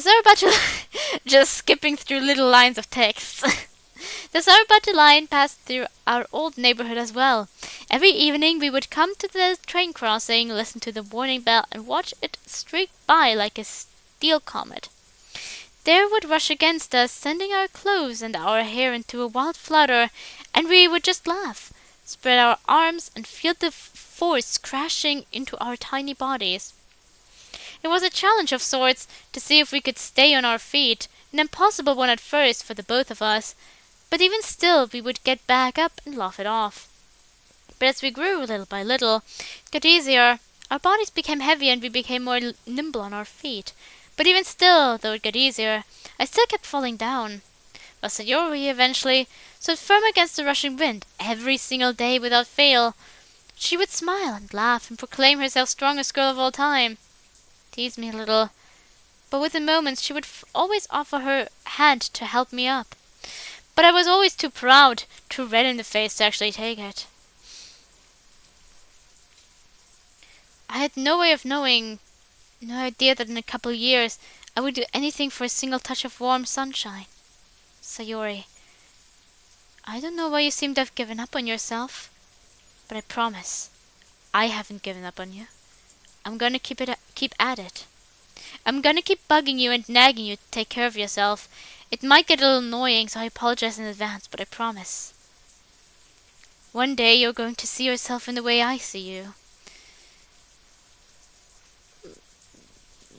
Sayori just skipping through little lines of text. The Sayori line passed through our old neighborhood as well. Every evening we would come to the train crossing, listen to the warning bell, and watch it streak by like a steel comet. There would rush against us, sending our clothes and our hair into a wild flutter, and we would just laugh, spread our arms, and feel the force crashing into our tiny bodies. It was a challenge of sorts to see if we could stay on our feet, an impossible one at first for the both of us, but even still we would get back up and laugh it off. But as we grew little by little, it got easier. Our bodies became heavy and we became more nimble on our feet. But even still, though it got easier, I still kept falling down. But Sayori eventually stood firm against the rushing wind every single day without fail. She would smile and laugh and proclaim herself strongest girl of all time. Tease me a little. But within moments she would always offer her hand to help me up. But I was always too proud, too red in the face to actually take it. I had no way of knowing, no idea that in a couple of years I would do anything for a single touch of warm sunshine. Sayori, I don't know why you seem to have given up on yourself, but I promise, I haven't given up on you. I'm gonna keep at it. I'm gonna keep bugging you and nagging you to take care of yourself. It might get a little annoying, so I apologize in advance, but I promise. One day you're going to see yourself in the way I see you.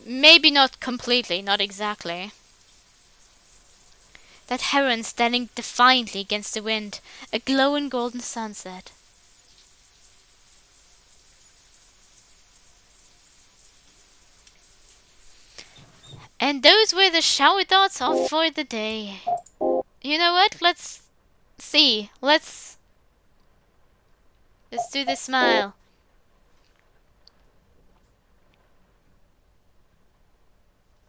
Maybe not completely, not exactly. That heron standing defiantly against the wind, a glowing golden sunset. And those were the shower thoughts of for the day. You know what? Let's see. Let's do the smile.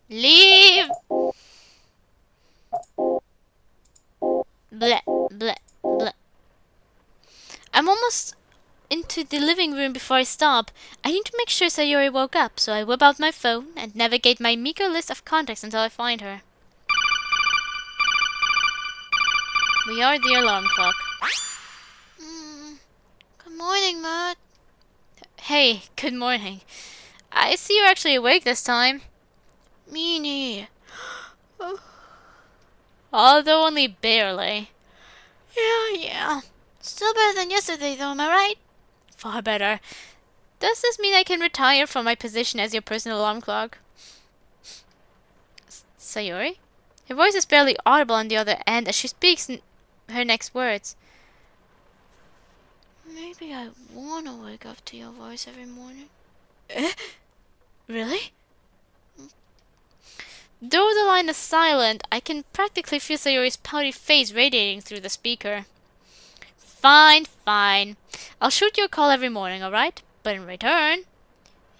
Leave! Bleh, bleh, bleh. I'm almost into the living room before I stop. I need to make sure Sayori woke up, so I whip out my phone and navigate my meager list of contacts until I find her. We are the alarm clock. Good morning, Matt. Hey, good morning. I see you're actually awake this time. Meanie. Although only barely. Yeah. Still better than yesterday, though, am I right? Far better. Does this mean I can retire from my position as your personal alarm clock? Sayori? Her voice is barely audible on the other end as she speaks her next words. Maybe I wanna wake up to your voice every morning. Really? Though the line is silent, I can practically feel Sayori's pouty face radiating through the speaker. Fine. I'll shoot you a call every morning, alright? But in return...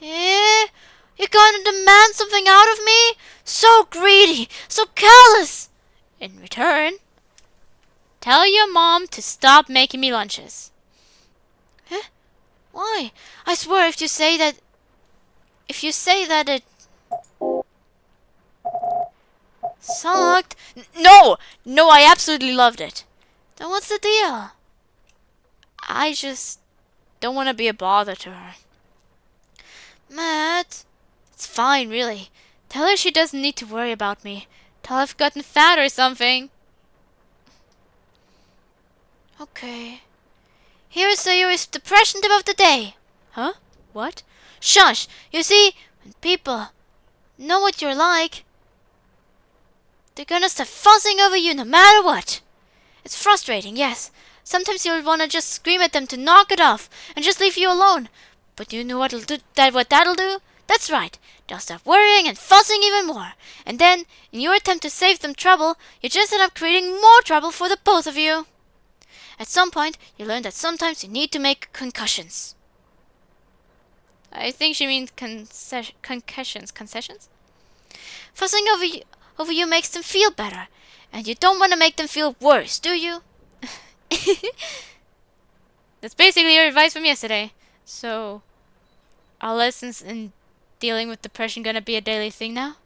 You're gonna demand something out of me? So greedy, so callous! In return... Tell your mom to stop making me lunches. Why? I swear if you say that it... sucked... No, I absolutely loved it. Then what's the deal? I just don't want to be a bother to her. Matt, it's fine, really. Tell her she doesn't need to worry about me. Tell her I've gotten fat or something. Okay. Here's Sayori's depression tip of the day. Huh? What? Shush! You see, when people know what you're like, they're gonna start fussing over you no matter what. It's frustrating, yes. Sometimes you'll wanna just scream at them to knock it off and just leave you alone. But you know what that'll do? That's right. They'll start worrying and fussing even more. And then, in your attempt to save them trouble, you just end up creating more trouble for the both of you. At some point, you learn that sometimes you need to make concussions. I think she means concussions. Concessions? Fussing over you makes them feel better. And you don't want to make them feel worse, do you? That's basically your advice from yesterday. So, are lessons in dealing with depression gonna be a daily thing now?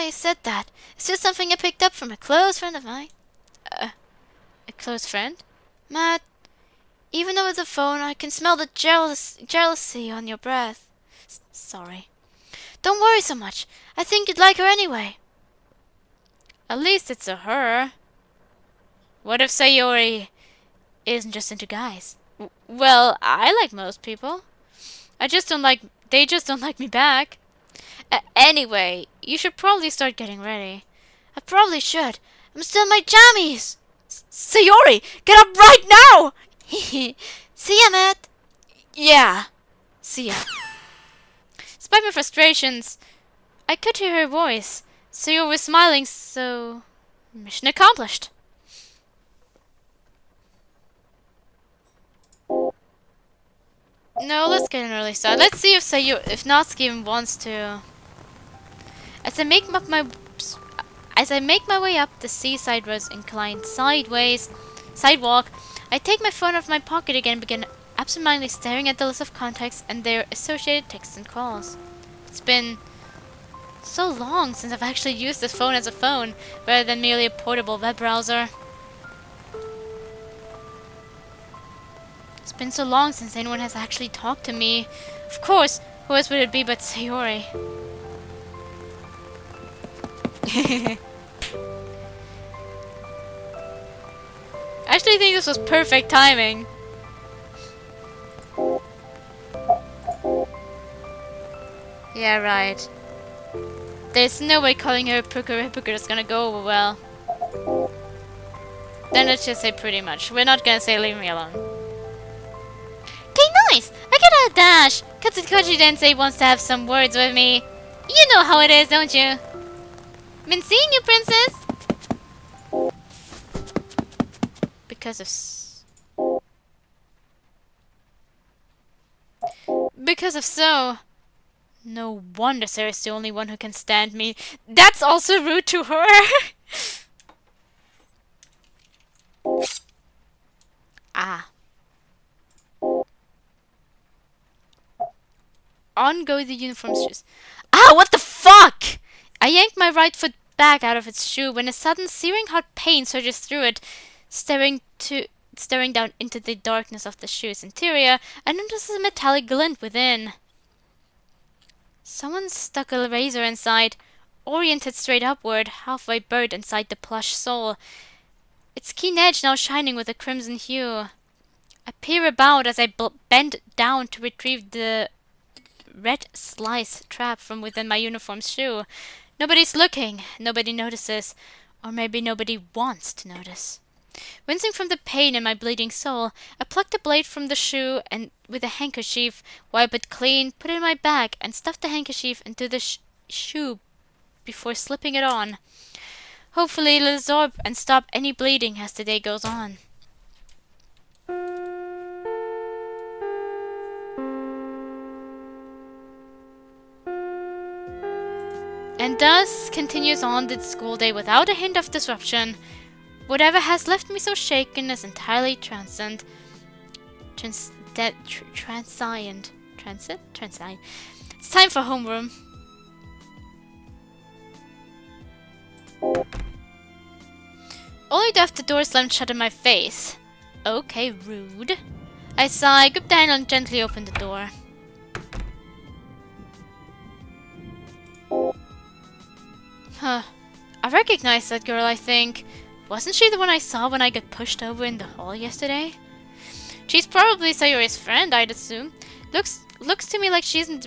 I said that. It's just something I picked up from a close friend of mine. A close friend? Matt, even over the phone, I can smell the jealousy on your breath. Sorry. Don't worry so much. I think you'd like her anyway. At least it's a her. What if Sayori isn't just into guys? Well, I like most people. They just don't like me back. Anyway, you should probably start getting ready. I probably should. I'm still in my jammies. Sayori, get up right now! See ya, Matt. Yeah, see ya. Despite my frustrations, I could hear her voice. Sayori was smiling, so mission accomplished. No, let's get an early start. Let's see if Natsuki even wants to. As I make my way up the seaside road's inclined sidewalk, I take my phone out of my pocket again and begin absentmindedly staring at the list of contacts and their associated texts and calls. It's been so long since I've actually used this phone as a phone, rather than merely a portable web browser. It's been so long since anyone has actually talked to me. Of course, who else would it be but Sayori? I actually think this was perfect timing. Yeah, right. There's no way calling her a hypocrite is gonna go over well. Then let's just say pretty much. We're not gonna say leave me alone. Okay, nice! I got a dash! Katsukachi Densei wants to have some words with me. You know how it is, don't you? Been seeing you, princess! Because of so. No wonder Sarah's the only one who can stand me. That's also rude to her! Ah. On go the uniform shoes. Ah, what the fuck! I yanked my right foot back out of its shoe when a sudden searing hot pain surges through it. Staring down into the darkness of the shoe's interior, I noticed a metallic glint within. Someone stuck a razor inside, oriented straight upward, halfway buried inside the plush sole. Its keen edge now shining with a crimson hue. I peer about as I bend down to retrieve the red slice trap from within my uniform shoe. Nobody's looking, nobody notices, or maybe nobody wants to notice. Wincing from the pain in my bleeding sole, I plucked the blade from the shoe and with a handkerchief, wipe it clean, put it in my bag, and stuffed the handkerchief into the shoe before slipping it on. Hopefully it'll absorb and stop any bleeding as the day goes on. And thus continues on the school day without a hint of disruption. Whatever has left me so shaken is entirely transient. It's time for homeroom. Only to have the door slammed shut in my face. Okay, rude. I sigh, grip the handle and gently open the door. Huh. I recognize that girl, I think. Wasn't she the one I saw when I got pushed over in the hall yesterday? She's probably Sayori's friend, I'd assume. Looks to me like she isn't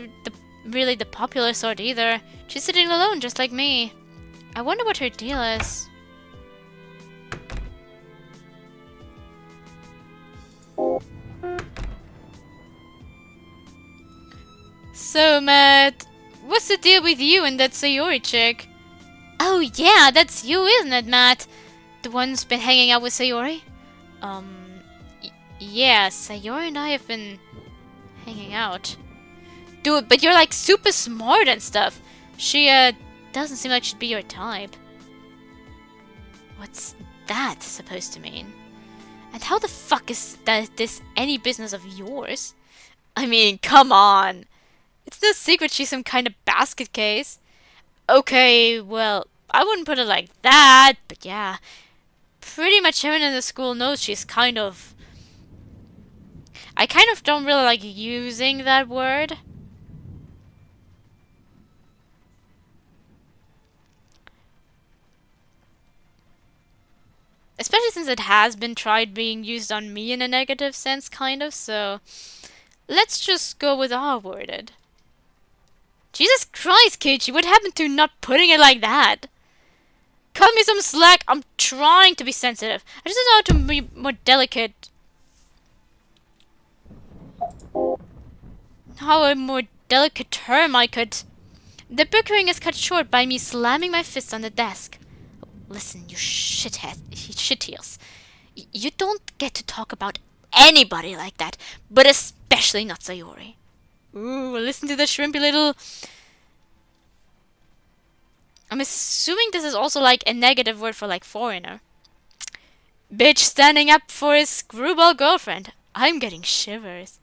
really the popular sort either. She's sitting alone just like me. I wonder what her deal is. So, Matt, what's the deal with you and that Sayori chick? Oh yeah, that's you, isn't it, Matt? The one who's been hanging out with Sayori? Yeah, Sayori and I have been hanging out. Dude, but you're like super smart and stuff. She, doesn't seem like she'd be your type. What's that supposed to mean? And how the fuck is this any business of yours? I mean, come on. It's no secret she's some kind of basket case. Okay, well, I wouldn't put it like that, but yeah. Pretty much everyone in the school knows she's kind of... I kind of don't really like using that word. Especially since it has been tried being used on me in a negative sense, kind of, so... Let's just go with R-worded. Jesus Christ, Kichi, what happened to not putting it like that? Cut me some slack, I'm trying to be sensitive. I just know how to be more delicate. How a more delicate term I could... The bickering is cut short by me slamming my fist on the desk. Listen, you shitheels. You don't get to talk about anybody like that, but especially not Sayori. Ooh, listen to the shrimpy little... I'm assuming this is also like a negative word for like foreigner. Bitch standing up for his screwball girlfriend. I'm getting shivers.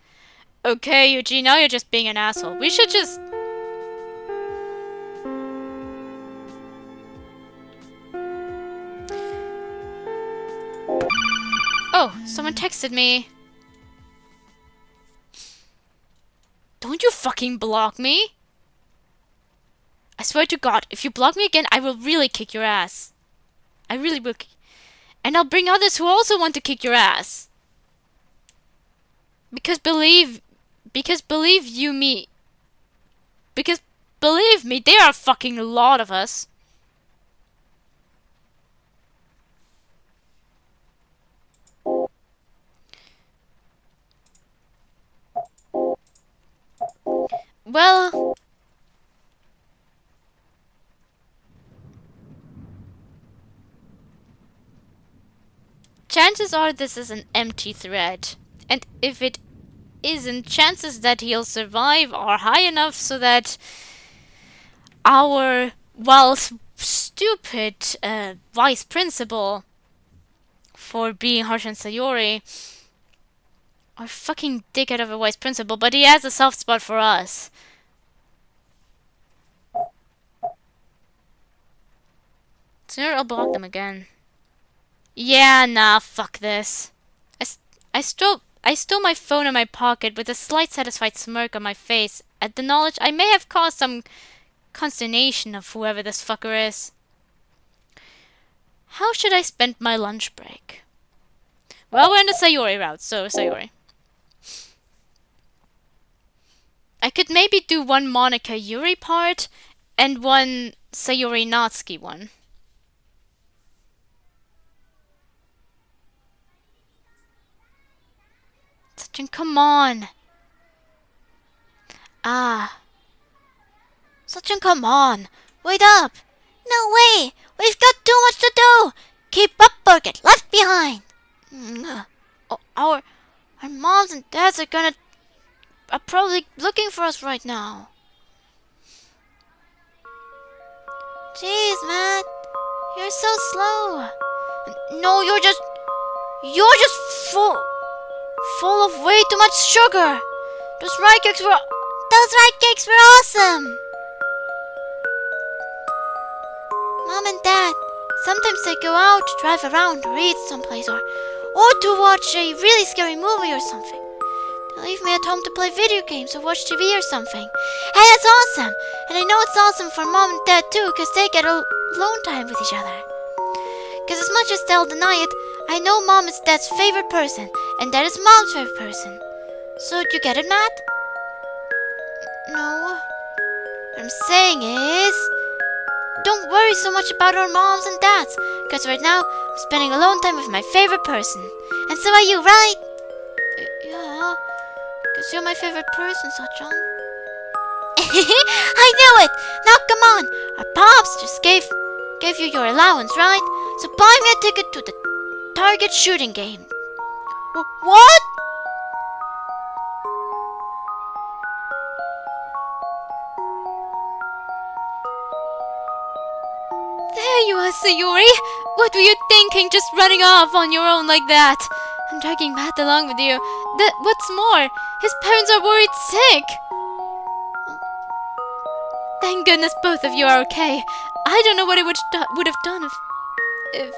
Okay, Eugene, now you're just being an asshole. We should just... Oh, someone texted me. Don't you fucking block me? I swear to God, if you block me again, I will really kick your ass. I really will. And I'll bring others who also want to kick your ass. Because believe me, there are fucking a lot of us. Well... Chances are this is an empty thread. And if it isn't, chances that he'll survive are high enough so that our, well, stupid vice principal for being harsh on Sayori, our fucking dickhead of a vice principal, but he has a soft spot for us. So I'll block them again. Yeah, nah, fuck this. I stole my phone in my pocket with a slight satisfied smirk on my face at the knowledge I may have caused some consternation of whoever this fucker is. How should I spend my lunch break? Well, we're in the Sayori route, so Sayori. I could maybe do one Monica Yuri part and one Sayori Natsuki one. Sachin, come on. Sachin, come on. Wait up. No way. We've got too much to do. Keep up or get left behind. Our moms and dads are probably looking for us right now. Jeez, Matt. You're so slow. No, you're just full of way too much sugar. Those rice cakes were awesome. Mom and Dad, sometimes they go out to drive around or eat someplace or to watch a really scary movie or something. They leave me at home to play video games or watch TV or something. And it's awesome. And I know it's awesome for Mom and Dad too, because they get alone time with each other. Because as much as they'll deny it, I know Mom is Dad's favorite person, and Dad is Mom's favorite person. So, do you get it, Matt? No. What I'm saying is, don't worry so much about our moms and dads, because right now, I'm spending alone time with my favorite person. And so are you, right? Yeah, because you're my favorite person, Sachan. I knew it! Now come on! Our pops just gave you your allowance, right? So buy me a ticket to the target shooting game. What? There you are, Sayori. What were you thinking, just running off on your own like that? I'm dragging Matt along with you. What's more, his parents are worried sick. Thank goodness both of you are okay. I don't know what I would have done if...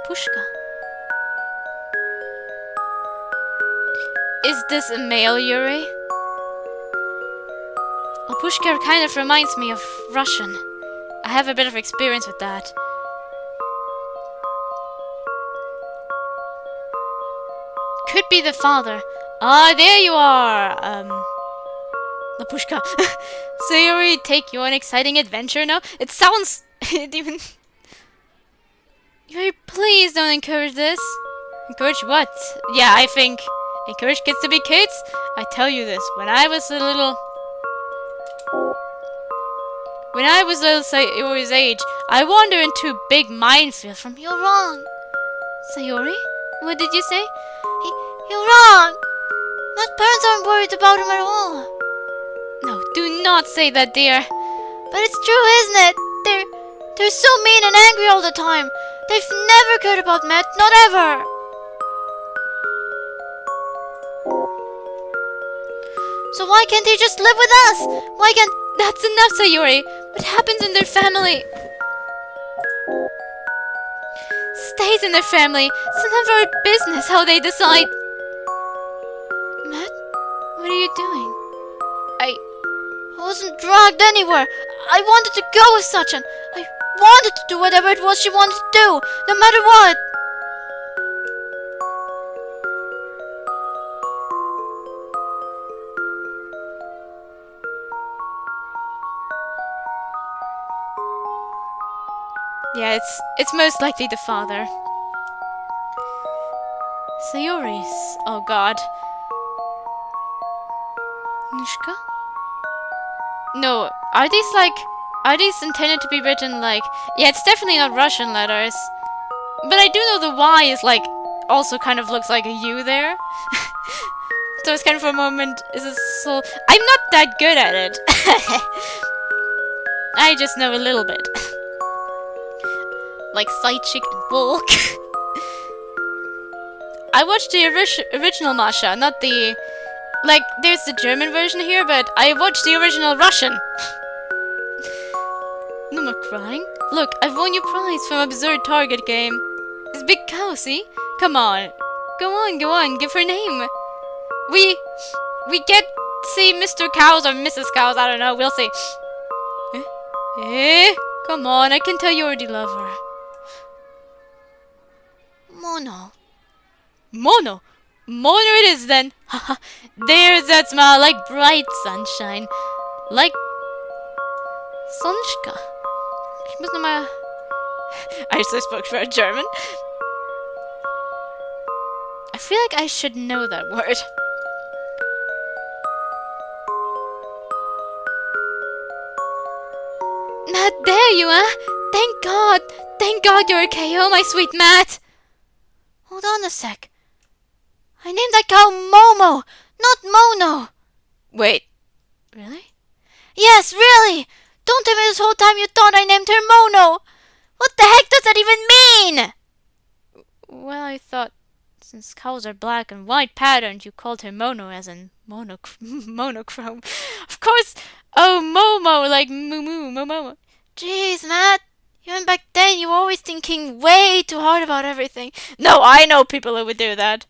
Pushka. Is this a male Yuri? Lapushka kind of reminds me of Russian. I have a bit of experience with that. Could be the father. Ah, there you are! Lapushka. Sayori, take you on exciting adventure now? It sounds... it even... Yuri, please don't encourage this. Encourage what? Yeah, I think... Encourage kids to be kids? I tell you this, when I was Sayori's age, I wandered into a big minefield from... You're wrong. Sayori? What did you say? You're wrong. My parents aren't worried about him at all. No, do not say that, dear. But it's true, isn't it? They're so mean and angry all the time. They've never cared about Matt, not ever. So why can't they just live with us? Why can't... That's enough, Sayori. What happens in their family stays in their family. It's none of our business how they decide. Matt, what are you doing? I wasn't dragged anywhere. I wanted to go with Sachin. I wanted to do whatever it was she wanted to do, no matter what. Yeah, it's most likely the father. Sayori's. Oh god. Nushka? No, are these intended to be written like... Yeah, it's definitely not Russian letters. But I do know the Y is like... Also kind of looks like a U there. So it's kind of for a moment... Is it so... I'm not that good at it. I just know a little bit. Like side chick and bulk. I watched the original Masha, not the... Like, there's the German version here, but I watched the original Russian. No more crying. Look, I've won your prize from Absurd Target game. It's Big Cow, see? Come on. Go on, give her name. We get see Mr. Cows or Mrs. Cows, I don't know, we'll see. Come on, I can tell you already love her. Mono. Mono it is then. Haha. There's that smile like bright sunshine. Like Sonchka. Ich muss nochmal... I just spoke for German. I feel like I should know that word. Matt, there you are. Thank God you're okay. Oh, my sweet Matt. Hold on a sec. I named that cow Momo, not Mono. Wait, really? Yes, really. Don't tell me this whole time you thought I named her Mono. What the heck does that even mean? Well, I thought since cows are black and white patterned, you called her Mono as in monochrome. Of course. Oh, Momo, like moo Momo. Jeez, Matt. Even back then, you were always thinking way too hard about everything. No, I know people who would do that.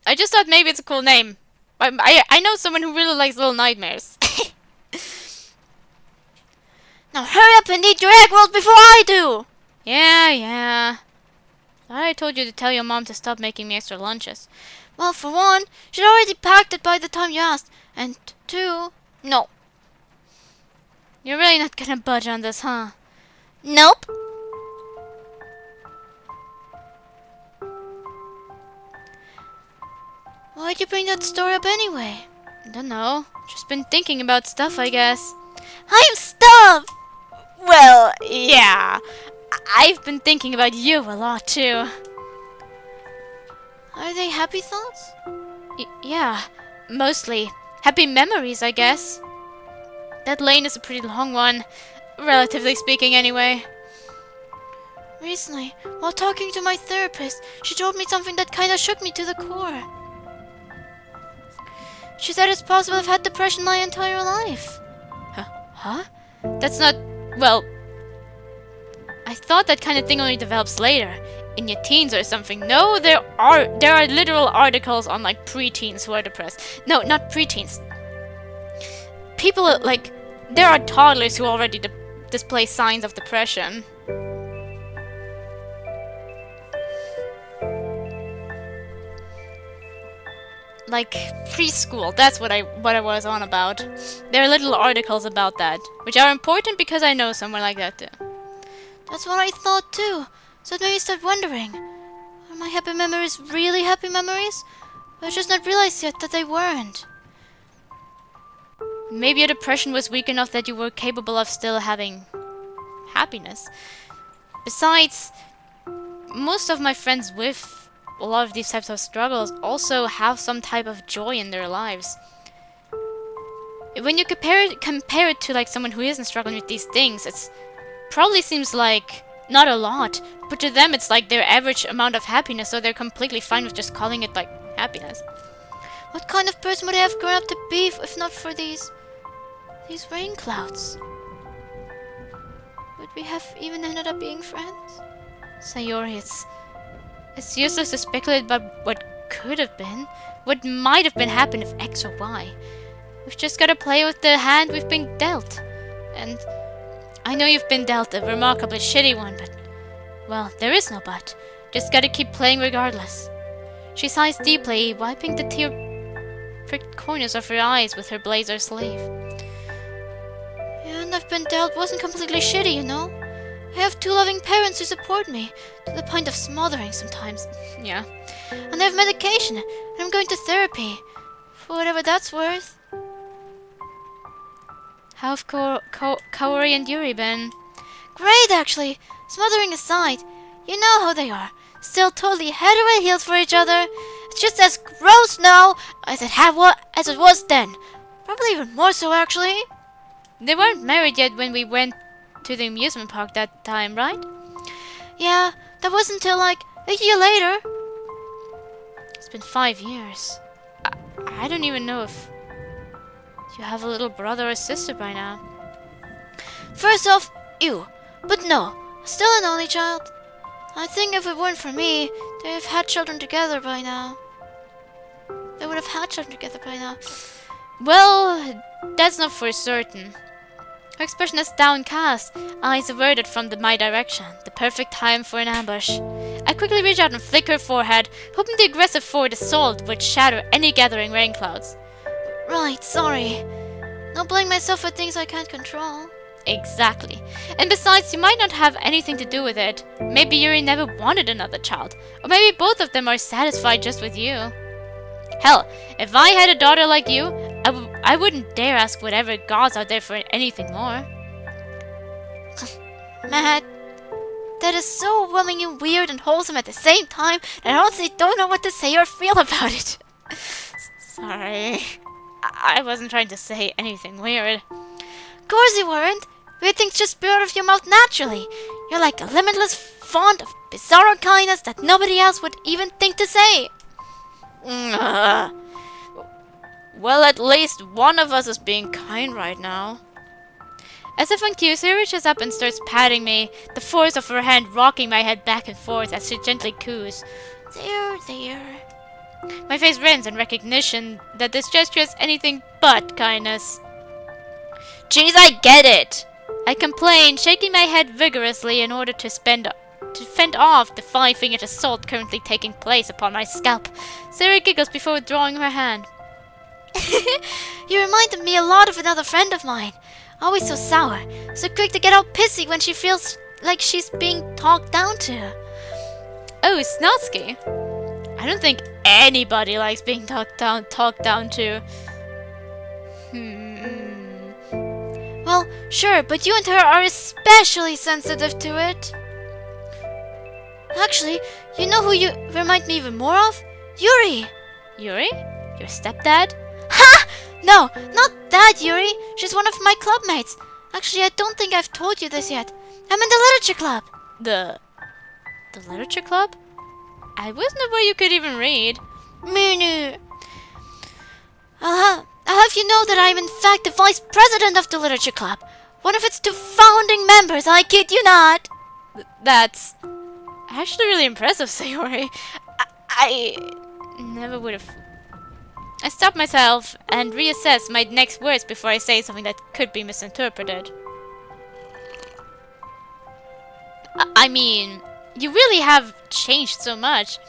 I just thought maybe it's a cool name. I know someone who really likes Little Nightmares. Now hurry up and eat your egg rolls before I do! Yeah. I told you to tell your mom to stop making me extra lunches. Well, for one, she'd already packed it by the time you asked. And two, no. You're really not gonna budge on this, huh? Nope. Why'd you bring that story up anyway? I don't know. Just been thinking about stuff, I guess. I'm stuff! Well, yeah. I've been thinking about you a lot, too. Are they happy thoughts? Yeah, mostly. Happy memories, I guess. That lane is a pretty long one. relatively speaking anyway. Recently, while talking to my therapist, she told me something that kinda shook me to the core. She said it's possible I've had depression my entire life. Huh? That's not... well... I thought that kind of thing only develops later. In your teens or something. No, there are literal articles on like preteens who are depressed. No, not preteens. People like... there are toddlers who already display signs of depression. Like preschool, that's what I was on about. There are little articles about that, which are important because I know someone like that too. That's what I thought too. So it made me start wondering, are my happy memories really happy memories? Or I just not realized yet that they weren't. Maybe your depression was weak enough that you were capable of still having happiness. Besides, most of my friends with a lot of these types of struggles also have some type of joy in their lives. When you compare it to like someone who isn't struggling with these things, it's probably seems like not a lot, but to them it's like their average amount of happiness, so they're completely fine with just calling it like happiness. What kind of person would I have grown up to be if not for these rain clouds? Would we have even ended up being friends? Sayori, it's useless to speculate about what could have been, what might have been happened if X or Y. We've just gotta play with the hand we've been dealt. And I know you've been dealt a remarkably shitty one, but... well, there is no but. Just gotta keep playing regardless. She sighs deeply, wiping the tear-pricked corners of her eyes with her blazer sleeve. Yeah, and I've been dealt wasn't completely shitty, you know? I have 2 loving parents who support me, to the point of smothering sometimes. Yeah. And I have medication, and I'm going to therapy. For whatever that's worth. How have Kaori and Yuri been? Great, actually. Smothering aside, you know how they are. Still totally head over heels for each other. It's just as gross now as it was then. Probably even more so, actually. They weren't married yet when we went to the amusement park that time, right? Yeah, that wasn't until like a year later. It's been 5 years. I don't even know if you have a little brother or sister by now. First off, ew. But no, still an only child. I think if it weren't for me, they'd have had children together by now. They would have had children together by now. Well, that's not for certain. Her expression is downcast, eyes averted from my direction. The perfect time for an ambush. I quickly reach out and flick her forehead, hoping the aggressive forward assault would shatter any gathering rain clouds. Right, sorry. Don't blame myself for things I can't control. Exactly. And besides, you might not have anything to do with it. Maybe Yuri never wanted another child. Or maybe both of them are satisfied just with you. Hell, if I had a daughter like you, I wouldn't dare ask whatever gods out there for anything more. Matt, that is so overwhelming and weird and wholesome at the same time that I honestly don't know what to say or feel about it. Sorry. I wasn't trying to say anything weird. Of course you weren't. Weird things just spill out of your mouth naturally. You're like a limitless font of bizarre kindness that nobody else would even think to say. Well, at least one of us is being kind right now. As if on cue, she reaches up and starts patting me, the force of her hand rocking my head back and forth as she gently coos. There. My face redens in recognition that this gesture is anything but kindness. Jeez, I get it! I complain, shaking my head vigorously in order to fend off the 5-fingered assault currently taking place upon my scalp. Sayori giggles before withdrawing her hand. You reminded me a lot of another friend of mine. Always so sour, so quick to get all pissy when she feels like she's being talked down to. Oh, Snotski. I don't think anybody likes being talked down to. Well, sure, but you and her are especially sensitive to it. Actually, you know who you remind me even more of? Yuri! Yuri? Your stepdad? Ha! No, not that Yuri. She's one of my clubmates. Actually, I don't think I've told you this yet. I'm in the literature club. The literature club? I wasn't aware you could even read. Menu. I'll have you know that I'm in fact the vice president of the literature club. One of its 2 founding members, I kid you not. That's actually really impressive, Sayori. I never would have. I stop myself and reassess my next words before I say something that could be misinterpreted. I mean, you really have changed so much.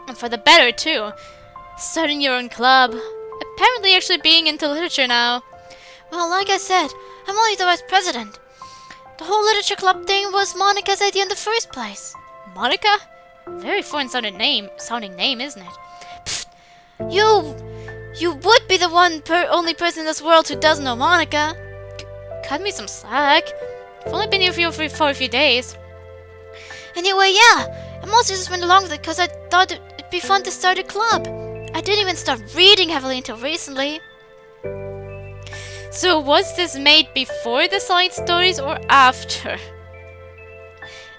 And for the better, too. Starting your own club. Apparently actually being into literature now. Well, like I said, I'm only the vice president. The whole literature club thing was Monica's idea in the first place. Monica? Very foreign sounding name, isn't it? Pfft, you would be the only person in this world who doesn't know Monica. Cut me some slack. I've only been here for a few days. Anyway, yeah, I mostly just went along with it because I thought it'd be fun to start a club. I didn't even start reading heavily until recently. So was this made before the side stories or after?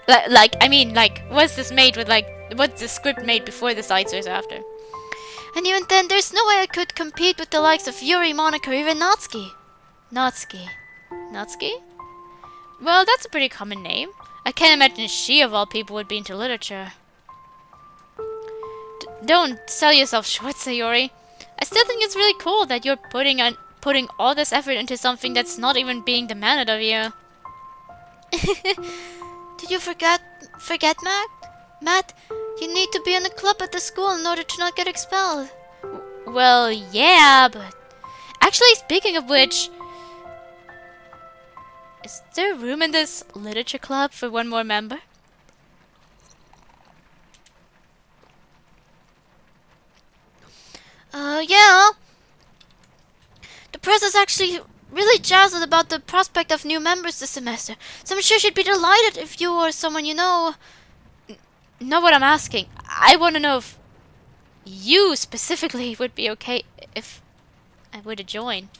Was this made with was the script made before the side stories or after? And even then, there's no way I could compete with the likes of Yuri, Monica, or even Natsuki. Natsuki? Well, that's a pretty common name. I can't imagine she, of all people, would be into literature. Don't sell yourself short, Sayori. I still think it's really cool that you're putting all this effort into something that's not even being demanded of you. Did you forget, Matt? Matt, you need to be in a club at the school in order to not get expelled. Well, yeah, but... Actually, speaking of which... Is there room in this literature club for one more member? Yeah. The press is actually really jazzed about the prospect of new members this semester, so I'm sure she'd be delighted if you or someone you know... Not what I'm asking. I want to know if you specifically would be okay if I were to join.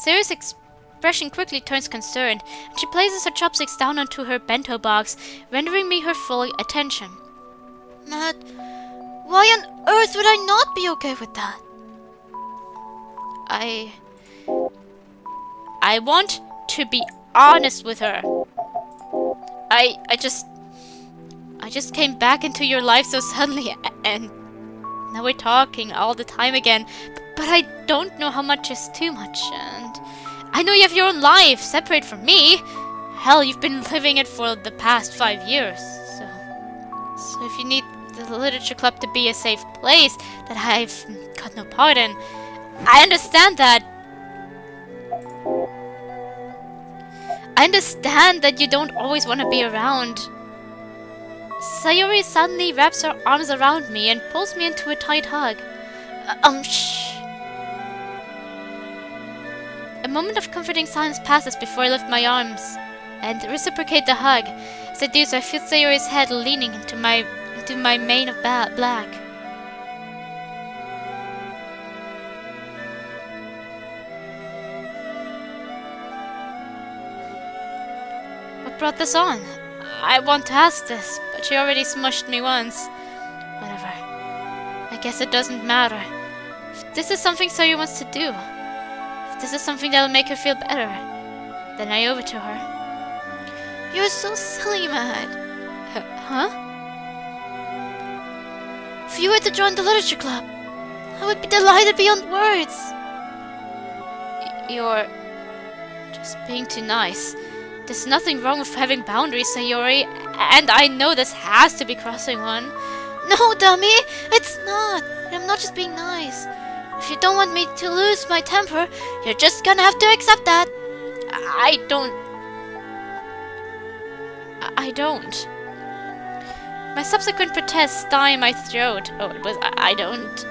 Sayori's expression quickly turns concerned, and she places her chopsticks down onto her bento box, rendering me her full attention. Matt, why on earth would I not be okay with that? I want to be honest with her. I just came back into your life so suddenly, and now we're talking all the time again, but I don't know how much is too much, and I know you have your own life, separate from me. Hell, you've been living it for the past 5 years, so if you need the literature club to be a safe place that I've got no part in, I understand that. I understand that you don't always want to be around. Sayori suddenly wraps her arms around me and pulls me into a tight hug. Shh. A moment of comforting silence passes before I lift my arms and reciprocate the hug. As I do so, I feel Sayori's head leaning into my mane of black. What brought this on? I want to ask this, but she already smushed me once. Whatever. I guess it doesn't matter. If this is something Sayori wants to do, if this is something that'll make her feel better, then I owe it to her. You're so silly, Matt. Huh? If you were to join the literature club, I would be delighted beyond words. You're just being too nice. There's nothing wrong with having boundaries, Sayori, and I know this has to be crossing one. No, dummy, it's not. I'm not just being nice. If you don't want me to lose my temper, you're just gonna have to accept that. I don't. My subsequent protests die in my throat. Oh, it was I don't.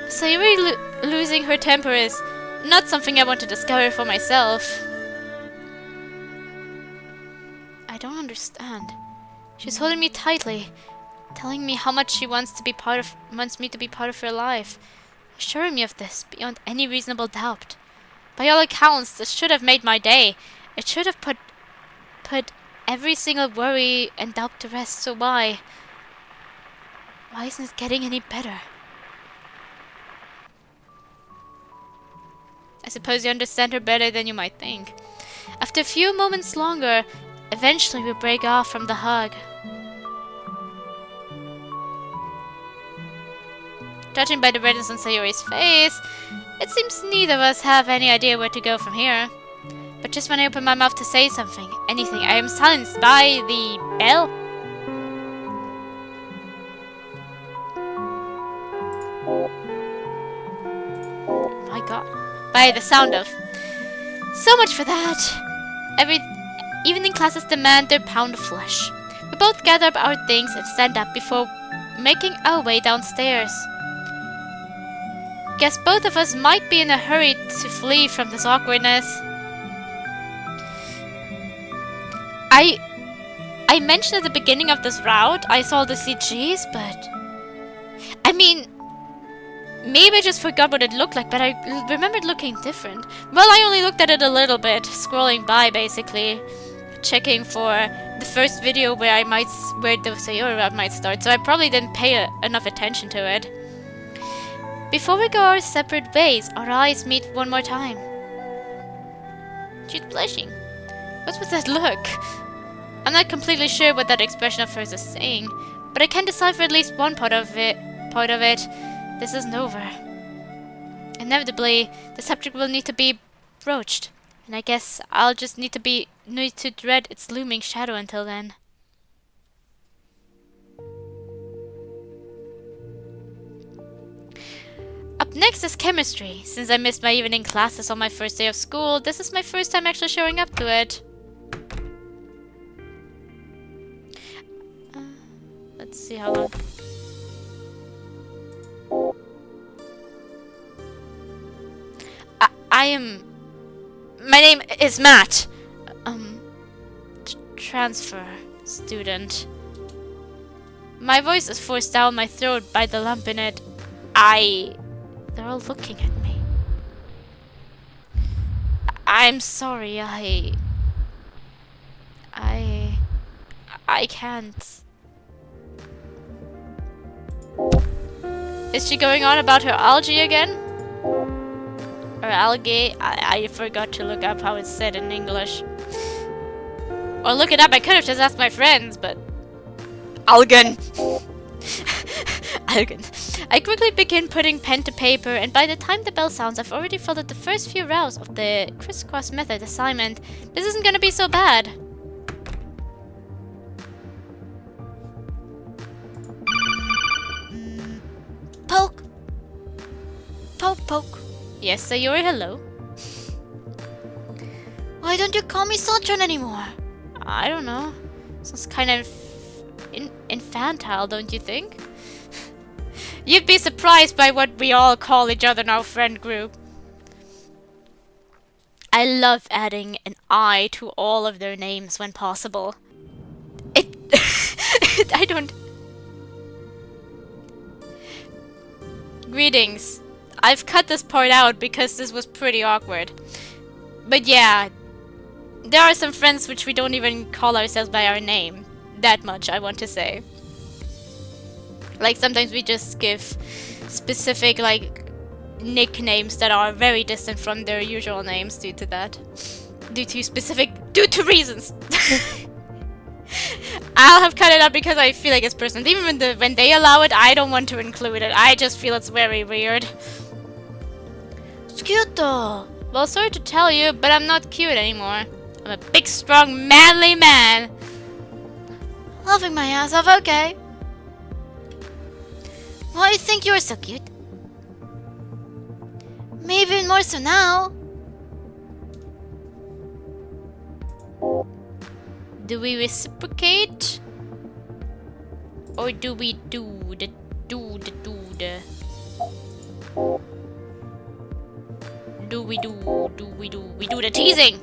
Sayori losing her temper is not something I want to discover for myself. I don't understand. She's holding me tightly, telling me how much she wants me to be part of her life, assuring me of this beyond any reasonable doubt. By all accounts, this should have made my day, It should have put every single worry and doubt to rest, so why? Why isn't it getting any better? I suppose you understand her better than you might think. After a few moments longer, eventually we break off from the hug. Judging by the redness on Sayori's face, it seems neither of us have any idea where to go from here. But just when I open my mouth to say something, anything, I am silenced by the bell. Oh my god. By the sound of. So much for that. Every evening classes demand their pound of flesh. We both gather up our things and stand up before making our way downstairs. Guess both of us might be in a hurry to flee from this awkwardness. I mentioned at the beginning of this route I saw the CGs, but I mean, maybe I just forgot what it looked like, but I remembered looking different. Well, I only looked at it a little bit, scrolling by basically, checking for the first video where the Sayori route might start, so I probably didn't pay enough attention to it. Before we go our separate ways, our eyes meet one more time. She's blushing. What's with that look? I'm not completely sure what that expression of hers is saying, but I can decipher at least one part of it. This isn't over. Inevitably, the subject will need to be broached, and I guess I'll just need to dread its looming shadow until then. Up next is chemistry. Since I missed my evening classes on my first day of school, this is my first time actually showing up to it. Let's see how long. My name is Matt. Transfer student. My voice is forced down my throat by the lump in it. They're all looking at me. I'm sorry, I can't. Is she going on about her algae again? Or algae? I forgot to look up how it's said in English. Or look it up, I could have just asked my friends, but... Algen! Algen. I quickly begin putting pen to paper, and by the time the bell sounds, I've already followed the first few rounds of the crisscross method assignment. This isn't gonna be so bad. Poke. Poke, poke. Yes, Sayori, hello. Why don't you call me Sotron anymore? I don't know. Sounds kind of infantile, don't you think? You'd be surprised by what we all call each other in our friend group. I love adding an I to all of their names when possible. I don't... Greetings. I've cut this part out because this was pretty awkward. But yeah, there are some friends which we don't even call ourselves by our name. That much I want to say. Like sometimes we just give specific like nicknames that are very distant from their usual names due to that. Due to reasons. I'll have cut it out because I feel like it's personal. Even when they allow it, I don't want to include it. I just feel it's very weird. It's cute though. Well, sorry to tell you, but I'm not cute anymore. I'm a big, strong, manly man. Laughing my ass off, okay. Why do you think you were so cute? Maybe even more so now. Do we reciprocate? Or do we do the... Do we do the teasing?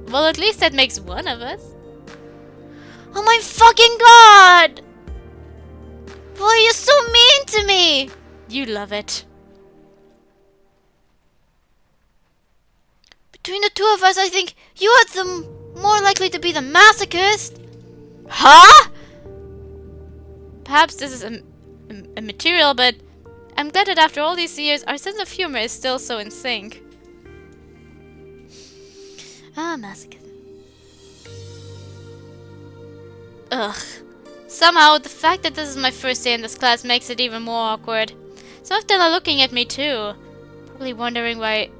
Well, at least that makes one of us. Oh my fucking god! Why are you so mean to me? You love it. Between the two of us, I think you are the more likely to be the masochist. Huh? Perhaps this is a material, but I'm glad that after all these years, our sense of humor is still so in sync. Masochism. Ugh. Somehow, the fact that this is my first day in this class makes it even more awkward. Some of them are looking at me too, probably wondering why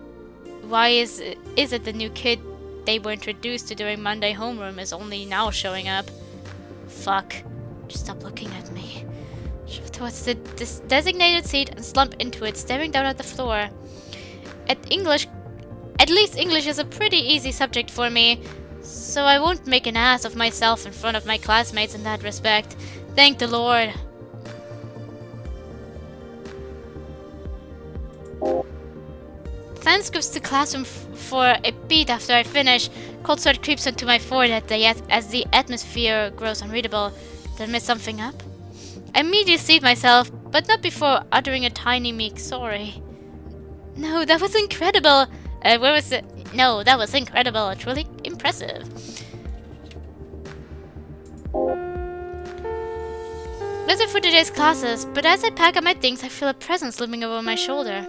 is it the new kid they were introduced to during Monday homeroom is only now showing up. Fuck. Just stop looking at me. Shove towards this designated seat and slump into it, staring down at the floor. At least English is a pretty easy subject for me, so I won't make an ass of myself in front of my classmates in that respect. Thank the Lord. Fan scripts the classroom for a beat after I finish. Cold sweat creeps onto my forehead as the atmosphere grows unreadable. Did I miss something up? I immediately seat myself, but not before uttering a tiny meek sorry. No, that was incredible. Where was it? No, that was incredible. Truly impressive. That's it for today's classes, but as I pack up my things, I feel a presence looming over my shoulder.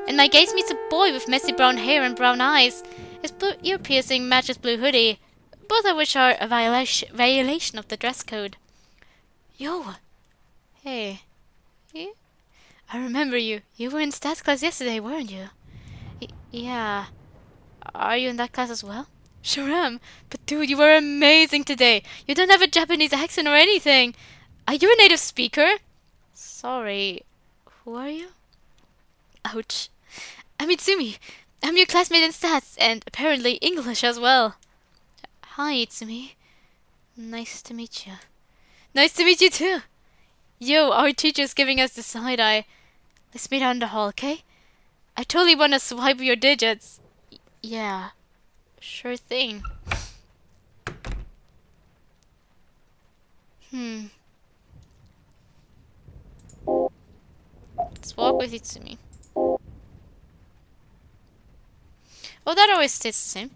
And my gaze meets a boy with messy brown hair and brown eyes. His blue ear piercing matches blue hoodie, both of which are a violation of the dress code. Yo! Hey. Yeah? I remember you. You were in stats class yesterday, weren't you? Yeah. Are you in that class as well? Sure am. But dude, you were amazing today. You don't have a Japanese accent or anything. Are you a native speaker? Sorry. Who are you? Ouch. I'm Itsumi. I'm your classmate in stats, and apparently English as well. Hi, Itsumi. Nice to meet you. Nice to meet you too. Yo, our teacher's giving us the side eye. Let's meet out in the hall, okay? I totally want to swipe your digits. Yeah, sure thing. Let's walk with Itsumi. Well, that always stays the same.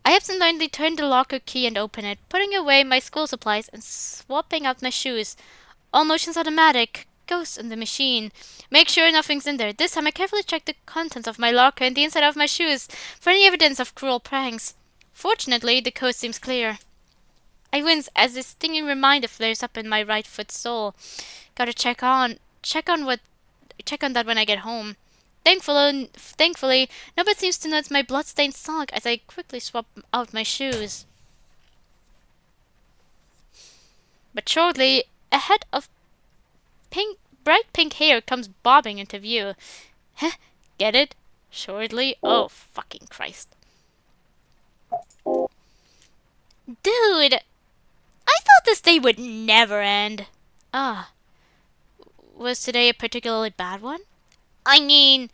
I absentmindedly turned the locker key and opened it, putting away my school supplies and swapping out my shoes. All motions automatic. Ghost in the machine. Make sure nothing's in there. This time I carefully checked the contents of my locker and the inside of my shoes for any evidence of cruel pranks. Fortunately, the coast seems clear. I wince as a stinging reminder flares up in my right foot sole. Gotta check on that when I get home. Thankfully, nobody seems to notice my blood-stained sock as I quickly swap out my shoes. But shortly, a head of bright pink hair comes bobbing into view. Heh, get it? Shortly? Oh, fucking Christ. Dude! I thought this day would never end. Ah. Was today a particularly bad one? I mean,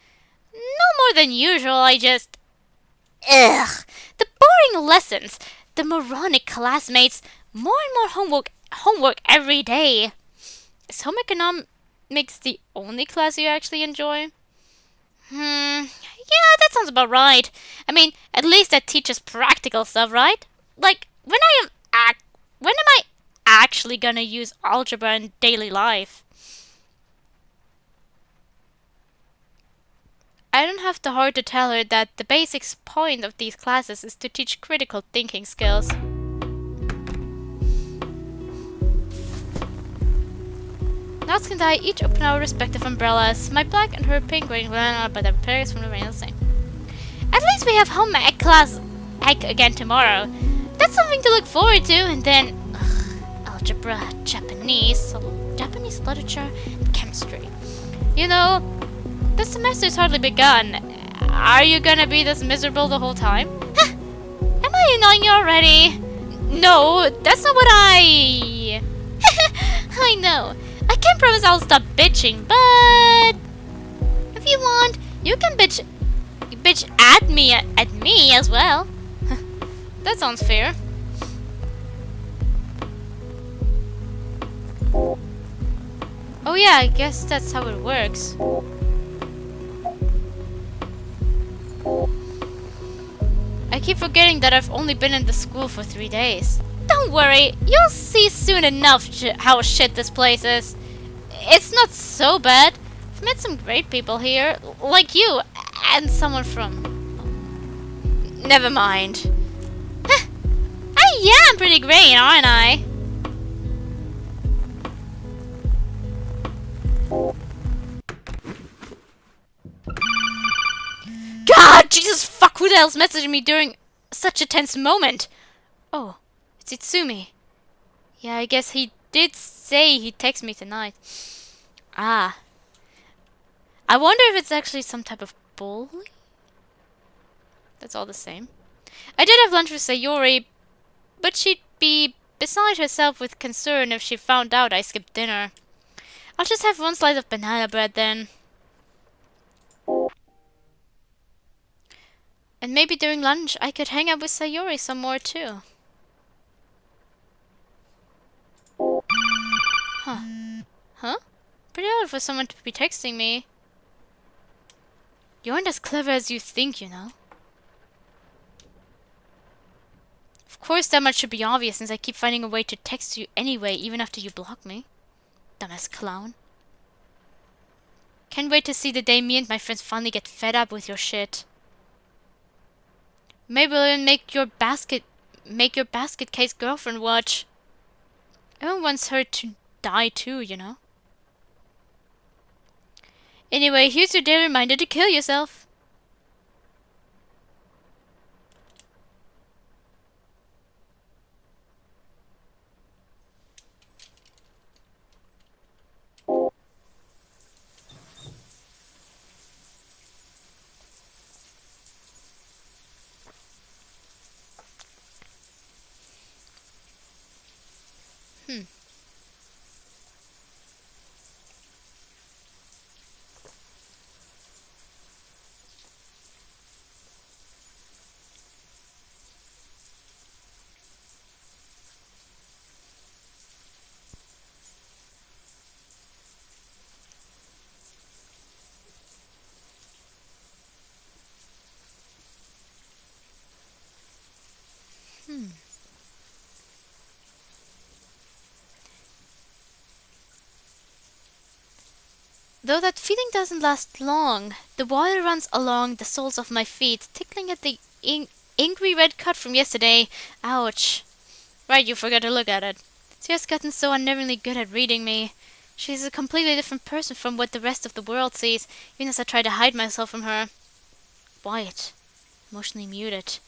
no more than usual, I just... Ugh! The boring lessons, the moronic classmates, more and more homework every day. Is home economics the only class you actually enjoy? Yeah, that sounds about right. I mean, at least that teaches practical stuff, right? Like, when am I actually gonna use algebra in daily life? I don't have the heart to tell her that the basic point of these classes is to teach critical thinking skills. Natsuki and I each open our respective umbrellas, my black and her pink wearing banana, but the parents from the rain the same. At least we have home ec class again tomorrow. That's something to look forward to, and then algebra, Japanese literature, and chemistry. You know, the semester's hardly begun. Are you gonna be this miserable the whole time? Huh, am I annoying you already? No, that's not what I know. I can't promise I'll stop bitching, but if you want, you can bitch at me as well. That sounds fair. Oh yeah, I guess that's how it works. keep forgetting that I've only been in the school for 3 days. Don't worry, you'll see soon enough how shit this place is. It's not so bad. I've met some great people here, like you, and someone from... Never mind. I am pretty great, aren't I? God, Jesus fuck, who the hell's messaging me during such a tense moment? Oh, it's Itsumi. Yeah, I guess he did say he'd text me tonight. Ah. I wonder if it's actually some type of bully? That's all the same. I did have lunch with Sayori, but she'd be beside herself with concern if she found out I skipped dinner. I'll just have one slice of banana bread then. And maybe during lunch I could hang out with Sayori some more too. Huh? Pretty odd for someone to be texting me. You aren't as clever as you think, you know. Of course that much should be obvious since I keep finding a way to text you anyway, even after you block me. Dumbass clown. Can't wait to see the day me and my friends finally get fed up with your shit. Maybe we'll even make your basket case girlfriend watch. Everyone wants her to die too, you know. Anyway, here's your daily reminder to kill yourself. Though that feeling doesn't last long, the water runs along the soles of my feet, tickling at the angry red cut from yesterday. Ouch. Right, you forgot to look at it. She has gotten so unnervingly good at reading me. She's a completely different person from what the rest of the world sees, even as I try to hide myself from her. Quiet, emotionally muted,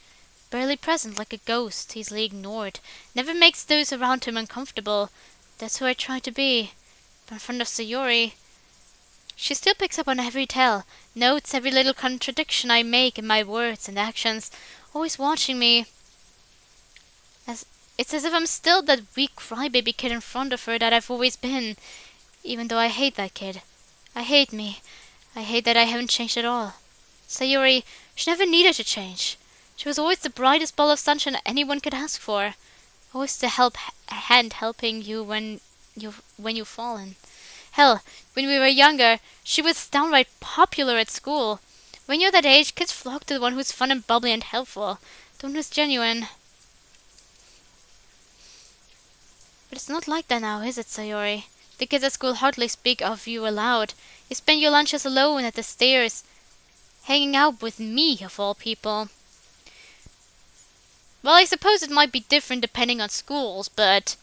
barely present like a ghost, easily ignored, never makes those around him uncomfortable. That's who I try to be. But in front of Sayori, she still picks up on every tell, notes every little contradiction I make in my words and actions, always watching me. It's as if I'm still that weak crybaby kid in front of her that I've always been, even though I hate that kid. I hate me. I hate that I haven't changed at all. Sayori, she never needed to change. She was always the brightest ball of sunshine anyone could ask for. Always the hand helping you when you've fallen. Hell, when we were younger, she was downright popular at school. When you're that age, kids flock to the one who's fun and bubbly and helpful, the one who's genuine. But it's not like that now, is it, Sayori? The kids at school hardly speak of you aloud. You spend your lunches alone at the stairs, hanging out with me, of all people. Well, I suppose it might be different depending on schools, but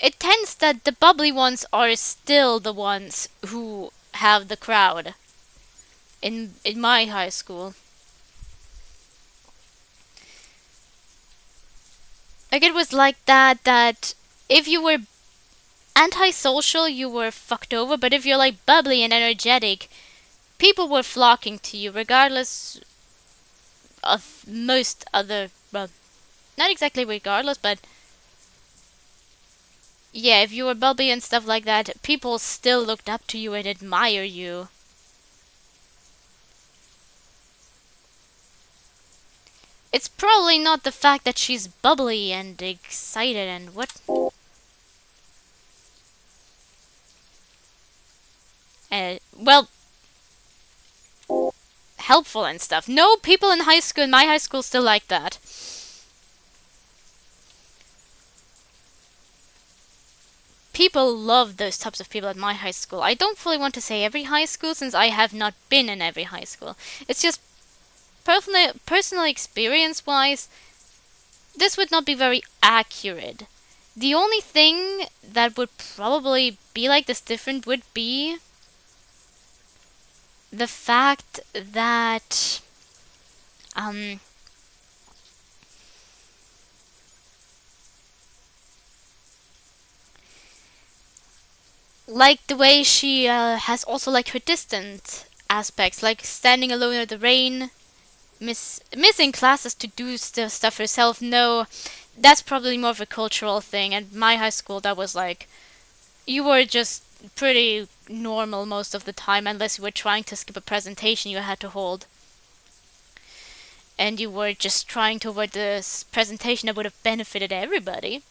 it tends that the bubbly ones are still the ones who have the crowd. In my high school. Like it was like that if you were antisocial, you were fucked over, but if you're like bubbly and energetic, people were flocking to you regardless of most other, well, not exactly regardless, but yeah, if you were bubbly and stuff like that, people still looked up to you and admire you. It's probably not the fact that she's bubbly and excited and what. Well, helpful and stuff. No, people in high school, in my high school, still like that. People love those types of people at my high school. I don't fully want to say every high school since I have not been in every high school. It's just personal experience wise, this would not be very accurate. The only thing that would probably be like this different would be the fact that like the way she has also like her distant aspects, like standing alone in the rain, missing classes to do stuff herself. No, that's probably more of a cultural thing. At my high school, that was like you were just pretty normal most of the time, unless you were trying to skip a presentation you had to hold, and you were just trying to avoid this presentation that would have benefited everybody.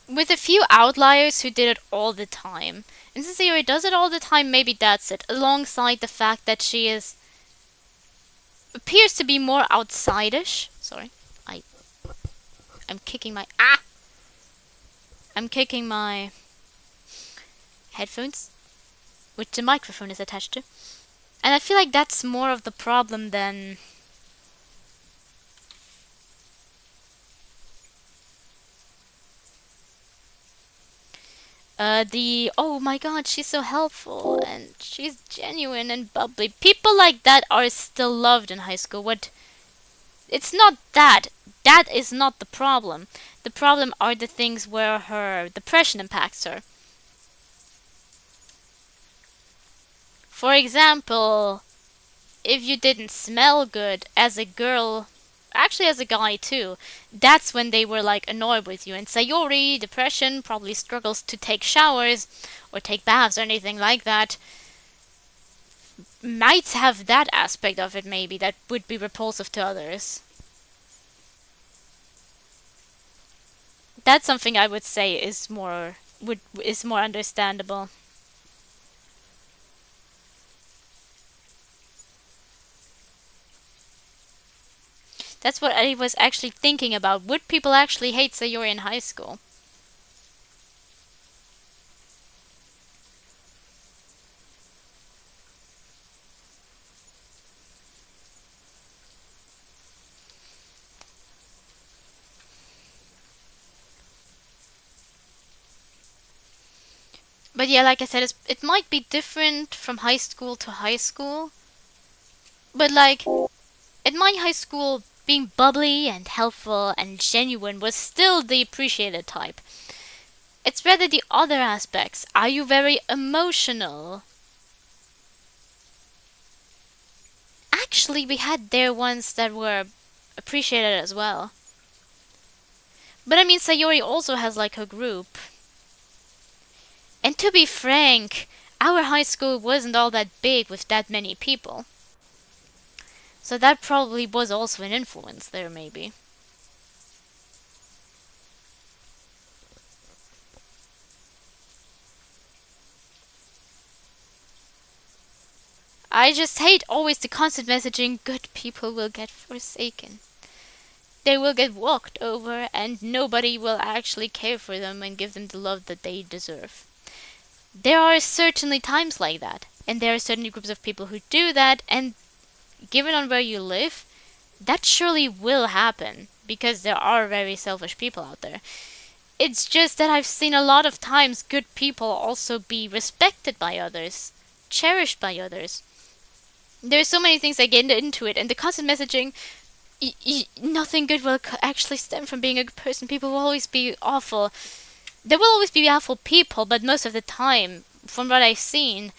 With a few outliers who did it all the time. And since Sayori does it all the time, maybe that's it. Alongside the fact that she appears to be more outside-ish. Sorry, I'm kicking my I'm kicking my headphones, which the microphone is attached to. And I feel like that's more of the problem than oh my god, she's so helpful and she's genuine and bubbly. People like that are still loved in high school. It's not that. That is not the problem. The problem are the things where her depression impacts her. For example, if you didn't smell good as a girl, actually as a guy too, that's when they were like annoyed with you. And Sayori, depression, probably struggles to take showers or take baths or anything like that. Might have that aspect of it maybe that would be repulsive to others. That's something I would say is more understandable. That's what I was actually thinking about. Would people actually hate Sayori in high school? But yeah, like I said, it might be different from high school to high school. But like, at my high school, being bubbly and helpful and genuine was still the appreciated type. It's rather the other aspects. Are you very emotional? Actually, we had there ones that were appreciated as well. But I mean, Sayori also has like her group. And to be frank, our high school wasn't all that big with that many people. So that probably was also an influence there, maybe. I just hate always the constant messaging, good people will get forsaken. They will get walked over and nobody will actually care for them and give them the love that they deserve. There are certainly times like that, and there are certain groups of people who do that, and given on where you live, that surely will happen, because there are very selfish people out there. It's just that I've seen a lot of times good people also be respected by others, cherished by others. There's so many things that get into it, and the constant messaging, nothing good will actually stem from being a good person. People will always be awful. There will always be awful people, but most of the time, from what I've seen,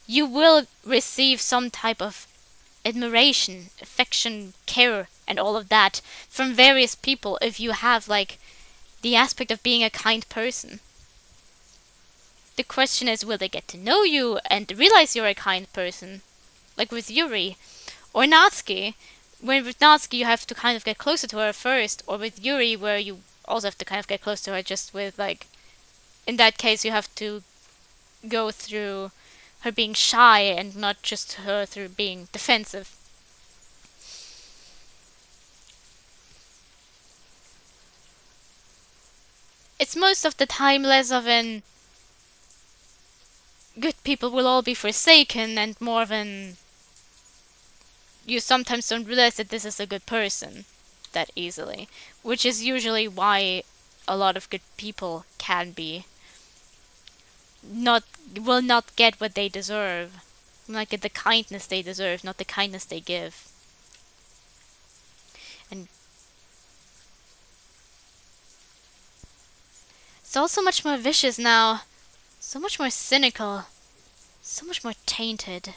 you will receive some type of admiration, affection, care, and all of that from various people if you have, like, the aspect of being a kind person. The question is, will they get to know you and realize you're a kind person? Like with Yuri. Or Natsuki. When with Natsuki you have to kind of get closer to her first, or with Yuri where you also have to kind of get close to her just with, like, in that case you have to go through her being shy and not just her through being defensive. It's most of the time less of an good people will all be forsaken and more of an you sometimes don't realize that this is a good person that easily, which is usually why a lot of good people can be not will not get what they deserve, not get the kindness they deserve, not the kindness they give. And it's also much more vicious now, so much more cynical, so much more tainted.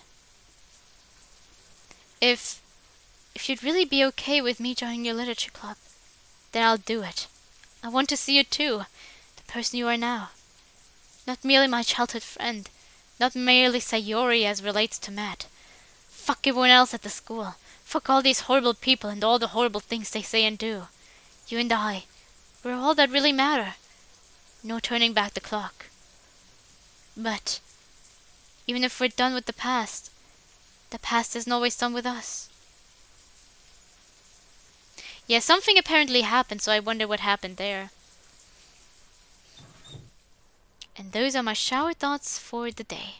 If you'd really be okay with me joining your literature club, then I'll do it. I want to see you too, the person you are now. Not merely my childhood friend, not merely Sayori as relates to Matt. Fuck everyone else at the school. Fuck all these horrible people and all the horrible things they say and do. You and I, we're all that really matter. No turning back the clock. But even if we're done with the past isn't always done with us. Yeah, something apparently happened, so I wonder what happened there. And those are my shower thoughts for the day.